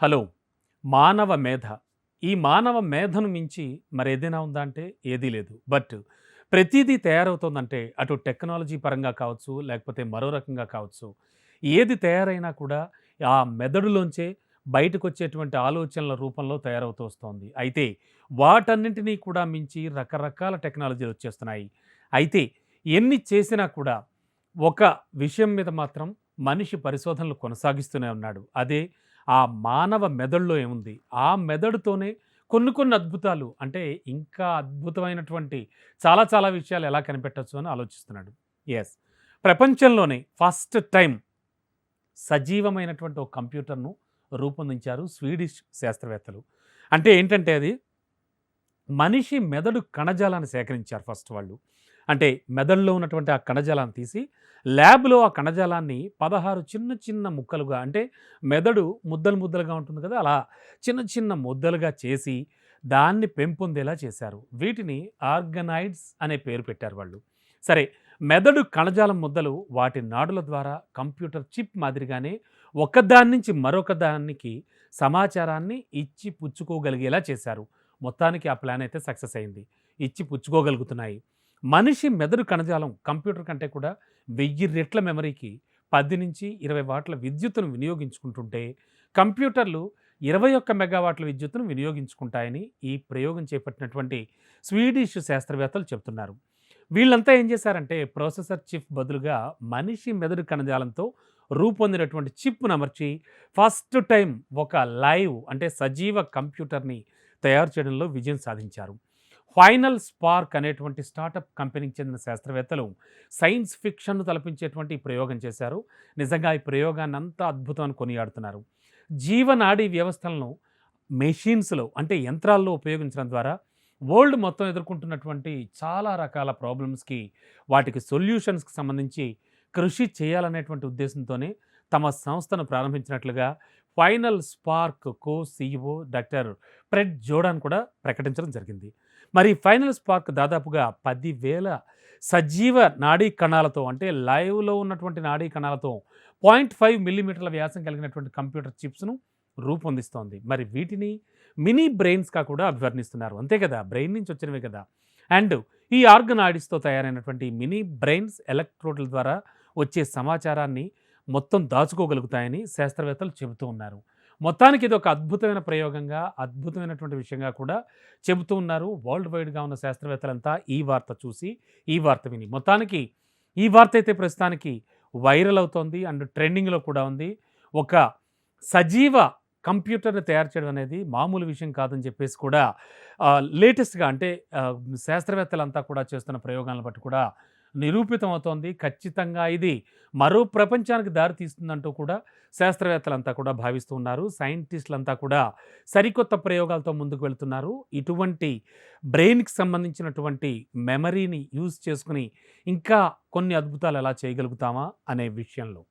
Hello! మానవ మేధ. ఈ మానవ మేధను మించి మరేదైనా ఉందా అంటే ఏదీ లేదు. బట్ ప్రతీదీ తయారవుతోందంటే అటు టెక్నాలజీ పరంగా కావచ్చు, లేకపోతే మరో రకంగా కావచ్చు. ఏది తయారైనా కూడా ఆ మెదడులోంచే బయటకొచ్చేటువంటి ఆలోచనల రూపంలో తయారవుతూ వస్తోంది. అయితే వాటన్నింటినీ కూడా మించి రకరకాల టెక్నాలజీలొచ్చేస్తున్నాయి. అయితే ఎన్ని చేసినా కూడా ఒక విషయం మీద మాత్రం మనిషి పరిశోధనలు కొనసాగిస్తూనే ఉన్నాడు. అదే ఆ మానవ మెదడులో ఏముంది? ఆ మెదడుతోనే కొన్ని అద్భుతాలు అంటే ఇంకా అద్భుతమైనటువంటి చాలా చాలా విషయాలు ఎలా కనిపెట్టొచ్చు అని ఆలోచిస్తున్నాడు. యెస్. ప్రపంచంలోనే ఫస్ట్ టైమ్ సజీవమైనటువంటి ఒక కంప్యూటర్‌ను రూపొందించారు స్వీడిష్ శాస్త్రవేత్తలు. అంటే ఏంటంటే అది మనిషి మెదడు కణజాలాన్ని సేకరించారు ఫస్ట్ వాళ్ళు. అంటే మెదడులో ఉన్నటువంటి ఆ కణజాలాన్ని తీసి ల్యాబ్‌లో ఆ కణజాలాన్ని 16 చిన్న చిన్న ముక్కలుగా అంటే మెదడు ముద్దలు ముద్దలుగా ఉంటుంది కదా! అలా చిన్న చిన్న ముద్దలుగా చేసి దాన్ని పెంపొందేలా చేశారు. వీటిని ఆర్గనాయిడ్స్ అనే పేరు పెట్టారు వాళ్ళు. సరే, మెదడు కణజాలం ముద్దలు వాటి నాడుల ద్వారా కంప్యూటర్ చిప్ మాదిరిగానే ఒకదాని నుంచి మరొక దానికి సమాచారాన్ని ఇచ్చి పుచ్చుకోగలిగేలా చేశారు. మొత్తానికి ఆ ప్లాన్ అయితే సక్సెస్ అయింది. ఇచ్చి పుచ్చుకోగలుగుతున్నాయి. మనిషి మెదడు కణజాలం కంప్యూటర్ కంటే కూడా 1000 రెట్ల మెమరీకి 10-20 వాట్ల విద్యుత్తును వినియోగించుకుంటుంటే, కంప్యూటర్లు 21 మెగావాట్ల విద్యుత్తును వినియోగించుకుంటాయని ఈ ప్రయోగం చేపట్టినటువంటి స్వీడిష్ శాస్త్రవేత్తలు చెప్తున్నారు. వీళ్ళంతా ఏం చేశారంటే ప్రాసెసర్ చిప్ బదులుగా మనిషి మెదడు కణజాలంతో రూపొందినటువంటి చిప్‌ను అమర్చి ఫస్ట్ టైం ఒక లైవ్ అంటే సజీవ కంప్యూటర్‌ని తయారు చేయడంలో విజయం సాధించారు. ఫైనల్ స్పార్క్ అనేటువంటి స్టార్టప్ కంపెనీకి చెందిన శాస్త్రవేత్తలు సైన్స్ ఫిక్షన్‌ను తలపించేటువంటి ఈ ప్రయోగం చేశారు. నిజంగా ఈ ప్రయోగాన్ని అంతా అద్భుతం అని కొనియాడుతున్నారు. జీవనాడి వ్యవస్థలను మెషిన్స్‌లో అంటే యంత్రాల్లో ఉపయోగించడం ద్వారా వరల్డ్ మొత్తం ఎదుర్కొంటున్నటువంటి చాలా రకాల ప్రాబ్లమ్స్‌కి వాటికి సొల్యూషన్స్‌కి సంబంధించి కృషి చేయాలనేటువంటి ఉద్దేశంతోనే తమ సంస్థను ప్రారంభించినట్లుగా final spark CEO doctor Fred Jordan కూడా ప్రకటించడం జరిగింది. మరి ఫైనల్ స్పార్క్ దాదాపుగా 10,000 సజీవ నాడీ కణాలతో అంటే లైవ్‌లో ఉన్నటువంటి నాడీ కణాలతో 0.5 మిల్లీమీటర్ల వ్యాసం కలిగినటువంటి కంప్యూటర్ చిప్స్‌ను రూపొందిస్తోంది. మరి వీటిని మినీ బ్రెయిన్స్‌గా కూడా అభివర్ణిస్తున్నారు. అంతే కదా! బ్రెయిన్ నుంచి వచ్చినవే కదా! అండ్ ఈ ఆర్గనాయిడ్స్‌తో తయారైనటువంటి మినీ బ్రెయిన్స్ ఎలక్ట్రోడ్ల ద్వారా వచ్చే సమాచారాన్ని మొత్తం దాచుకోగలుగుతాయని శాస్త్రవేత్తలు చెబుతూ ఉన్నారు. మొత్తానికి ఇది ఒక అద్భుతమైన ప్రయోగంగా, అద్భుతమైనటువంటి విషయంగా కూడా చెబుతూ ఉన్నారు. వరల్డ్ వైడ్‌గా ఉన్న శాస్త్రవేత్తలంతా ఈ వార్త చూసి, ఈ వార్త విని మొత్తానికి ఈ వార్త అయితే ప్రస్తుతానికి వైరల్ అవుతోంది అండ్ ట్రెండింగ్‌లో కూడా ఉంది. ఒక సజీవ కంప్యూటర్‌ని తయారు చేయడం అనేది మామూలు విషయం కాదని చెప్పేసి కూడా లేటెస్ట్‌గా అంటే శాస్త్రవేత్తలంతా కూడా చేస్తున్న ప్రయోగాలను బట్టి కూడా నిరూపితం అవుతోంది. ఖచ్చితంగా ఇది మరో ప్రపంచానికి దారి తీస్తుందంటూ కూడా శాస్త్రవేత్తలంతా కూడా భావిస్తూ ఉన్నారు. సైంటిస్టులంతా కూడా సరికొత్త ప్రయోగాలతో ముందుకు వెళ్తున్నారు. ఇటువంటి బ్రెయిన్‌కి సంబంధించినటువంటి మెమరీని యూజ్ చేసుకొని ఇంకా కొన్ని అద్భుతాలు ఎలా చేయగలుగుతామా అనే విషయంలో.